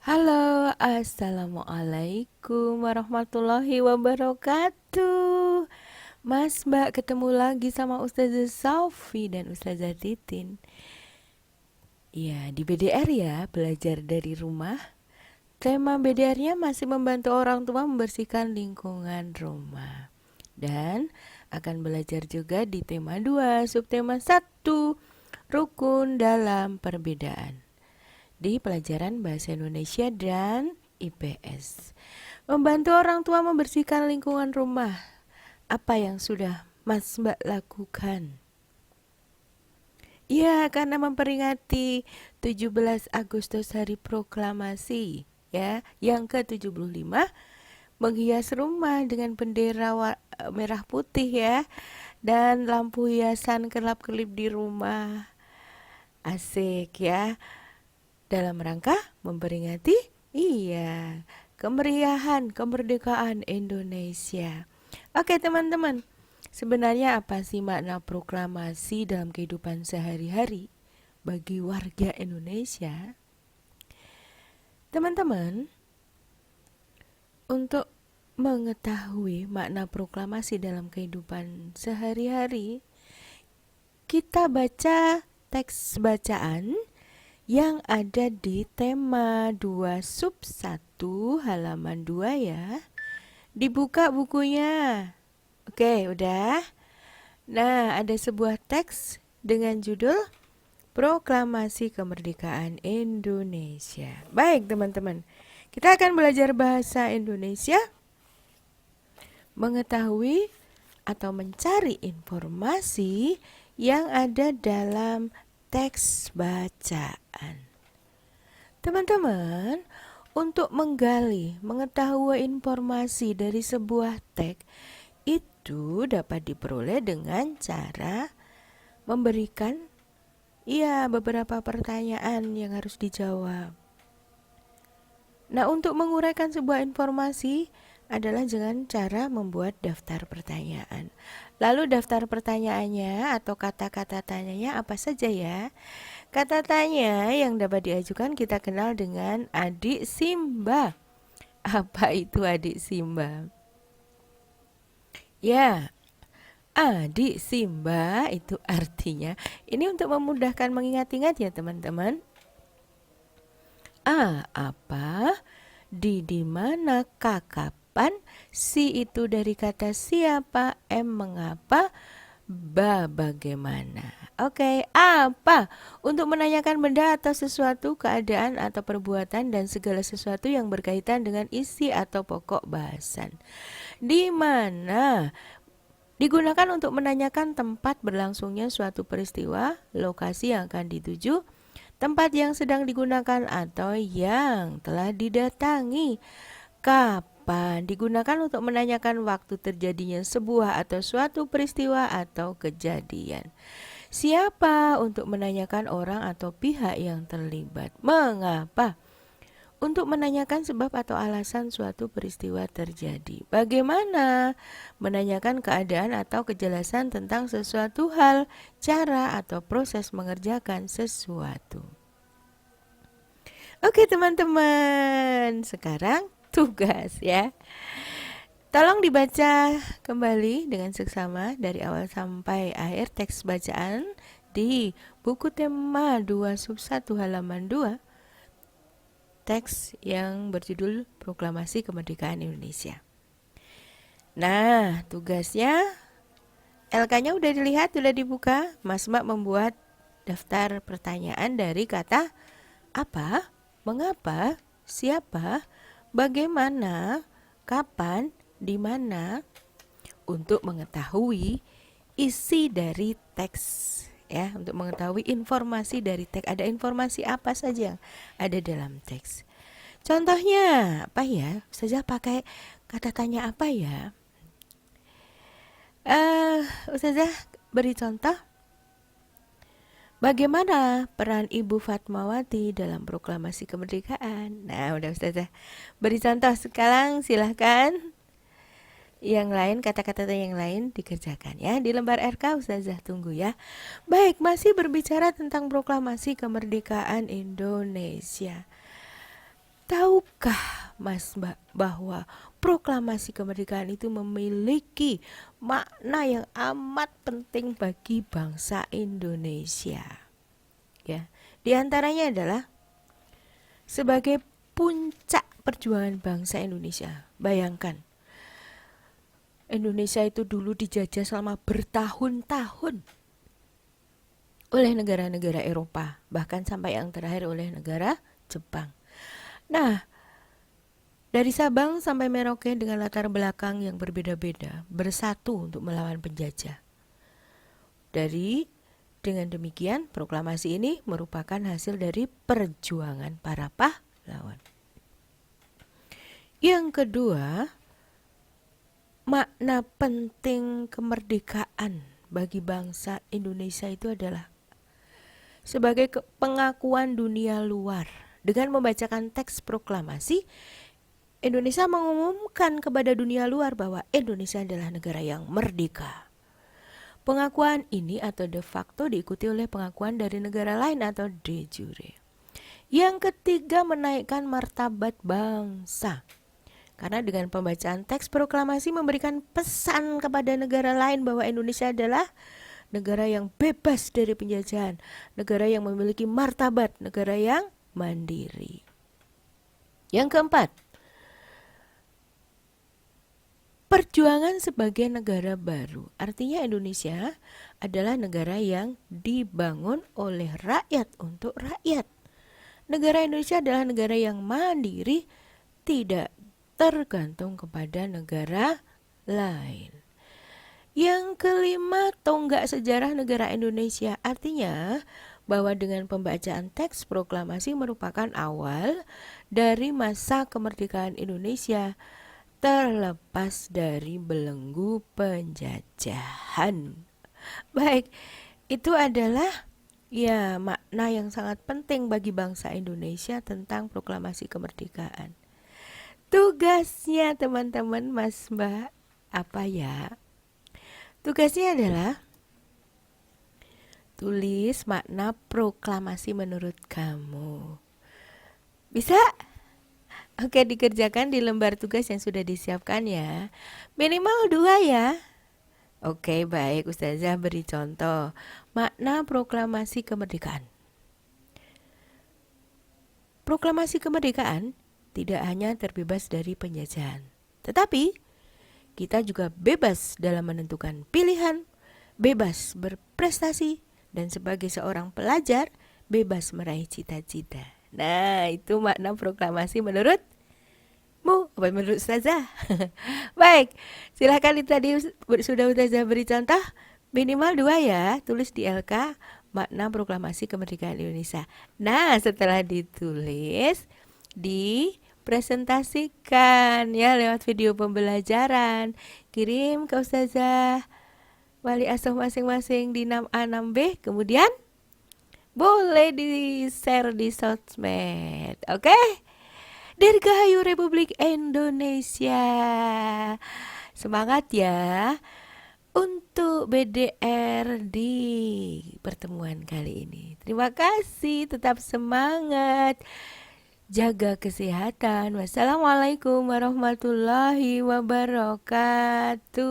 Halo, assalamualaikum warahmatullahi wabarakatuh. Mas Mbak ketemu lagi sama Ustazah Saufi dan Ustazah Titin. Ya, di BDR ya, belajar dari rumah. Tema BDR-nya masih membantu orang tua membersihkan lingkungan rumah. Dan akan belajar juga di tema 2, subtema 1, rukun dalam perbedaan, di pelajaran Bahasa Indonesia dan IPS. Membantu orang tua membersihkan lingkungan rumah. Apa yang sudah Mas Mbak lakukan? Ya, karena memperingati 17 Agustus Hari Proklamasi, ya, yang ke-75, menghias rumah dengan bendera merah putih ya, dan lampu hiasan kelap-kelip di rumah. Asik ya. Dalam rangka memperingati kemeriahan kemerdekaan Indonesia. Oke teman-teman, sebenarnya apa sih makna proklamasi dalam kehidupan sehari-hari bagi warga Indonesia? Teman-teman, untuk mengetahui makna proklamasi dalam kehidupan sehari-hari, kita baca teks bacaan yang ada di tema 2 sub 1 halaman 2 ya. Dibuka bukunya. Oke, udah. Nah, ada sebuah teks dengan judul Proklamasi Kemerdekaan Indonesia. Baik, teman-teman. Kita akan belajar bahasa Indonesia, mengetahui atau mencari informasi yang ada dalam teks bacaan. Teman-teman, untuk menggali, mengetahui informasi dari sebuah teks itu dapat diperoleh dengan cara memberikan beberapa pertanyaan yang harus dijawab. Nah, untuk menguraikan sebuah informasi adalah dengan cara membuat daftar pertanyaan. Lalu daftar pertanyaannya atau kata-kata tanyanya apa saja ya? Kata tanya yang dapat diajukan kita kenal dengan adik Simba. Apa itu adik Simba? Ya, adik Simba itu artinya, ini untuk memudahkan mengingat-ingat ya teman-teman. A, apa? Di mana, K, kapan? Si itu dari kata siapa? M, mengapa? Ba, bagaimana? Oke, apa? Untuk menanyakan benda atau sesuatu, keadaan atau perbuatan dan segala sesuatu yang berkaitan dengan isi atau pokok bahasan. Di mana? Digunakan untuk menanyakan tempat berlangsungnya suatu peristiwa, lokasi yang akan dituju, tempat yang sedang digunakan atau yang telah didatangi. Kapan? Digunakan untuk menanyakan waktu terjadinya sebuah atau suatu peristiwa atau kejadian. Siapa? Untuk menanyakan orang atau pihak yang terlibat. Mengapa? Untuk menanyakan sebab atau alasan suatu peristiwa terjadi. Bagaimana? Menanyakan keadaan atau kejelasan tentang sesuatu hal, cara atau proses mengerjakan sesuatu. Oke teman-teman, sekarang tugas ya. Tolong dibaca kembali dengan seksama dari awal sampai akhir teks bacaan di buku tema 2 sub 1 halaman 2, teks yang berjudul Proklamasi Kemerdekaan Indonesia. Nah, tugasnya LK-nya udah dilihat, udah dibuka. Mas Mbak membuat daftar pertanyaan dari kata apa, mengapa, siapa, bagaimana, kapan, di mana, untuk mengetahui isi dari teks ya, untuk mengetahui informasi dari teks. Ada informasi apa saja yang ada dalam teks. Contohnya apa ya? Ustazah pakai kata tanya apa ya? Ustazah beri contoh. Bagaimana peran Ibu Fatmawati dalam proklamasi kemerdekaan? Nah, udah Ustazah beri contoh. Sekarang silahkan yang lain, kata-kata yang lain dikerjakan ya. Di lembar RK Ustazah tunggu ya. Baik, masih berbicara tentang proklamasi kemerdekaan Indonesia. Tahukah Mas Mbak bahwa proklamasi kemerdekaan itu memiliki makna yang amat penting bagi bangsa Indonesia? Ya, di antaranya adalah sebagai puncak perjuangan bangsa Indonesia. Bayangkan, Indonesia itu dulu dijajah selama bertahun-tahun oleh negara-negara Eropa, bahkan sampai yang terakhir oleh negara Jepang. Nah, dari Sabang sampai Merauke dengan latar belakang yang berbeda-beda, bersatu untuk melawan penjajah. Dengan demikian, proklamasi ini merupakan hasil dari perjuangan para pahlawan. Yang kedua, makna penting kemerdekaan bagi bangsa Indonesia itu adalah sebagai pengakuan dunia luar. Dengan membacakan teks proklamasi, Indonesia mengumumkan kepada dunia luar bahwa Indonesia adalah negara yang merdeka. Pengakuan ini atau de facto diikuti oleh pengakuan dari negara lain atau de jure. Yang ketiga, menaikkan martabat bangsa. Karena dengan pembacaan teks proklamasi memberikan pesan kepada negara lain bahwa Indonesia adalah negara yang bebas dari penjajahan, negara yang memiliki martabat, negara yang mandiri. Yang keempat, perjuangan sebagai negara baru. Artinya Indonesia adalah negara yang dibangun oleh rakyat untuk rakyat. Negara Indonesia adalah negara yang mandiri, tidak tergantung kepada negara lain. Yang kelima, tonggak sejarah negara Indonesia. Artinya bahwa dengan pembacaan teks proklamasi merupakan awal dari masa kemerdekaan Indonesia terlepas dari belenggu penjajahan. Baik, itu adalah makna yang sangat penting bagi bangsa Indonesia tentang proklamasi kemerdekaan. Tugasnya teman-teman, Mas Mbak, apa ya? Tugasnya adalah tulis makna proklamasi menurut kamu. Bisa? Oke, dikerjakan di lembar tugas yang sudah disiapkan ya. Minimal 2 ya. Oke, baik, Ustazah beri contoh. Makna proklamasi kemerdekaan. Proklamasi kemerdekaan tidak hanya terbebas dari penjajahan, tetapi kita juga bebas dalam menentukan pilihan, bebas berprestasi, dan sebagai seorang pelajar, bebas meraih cita-cita. Nah, itu makna proklamasi menurutmu, apa menurut Ustazah? Baik, silahkan itu tadi sudah Ustazah beri contoh. Minimal 2 ya, tulis di LK makna proklamasi kemerdekaan Indonesia. Nah, setelah ditulis, dipresentasikan ya lewat video pembelajaran, kirim ke Ustazah wali asuh masing-masing di 6A 6B, kemudian boleh di-share di sosmed. Oke? Dirgahayu Republik Indonesia. Semangat ya untuk BDR di pertemuan kali ini. Terima kasih, tetap semangat. Jaga kesehatan. Wassalamualaikum warahmatullahi wabarakatuh.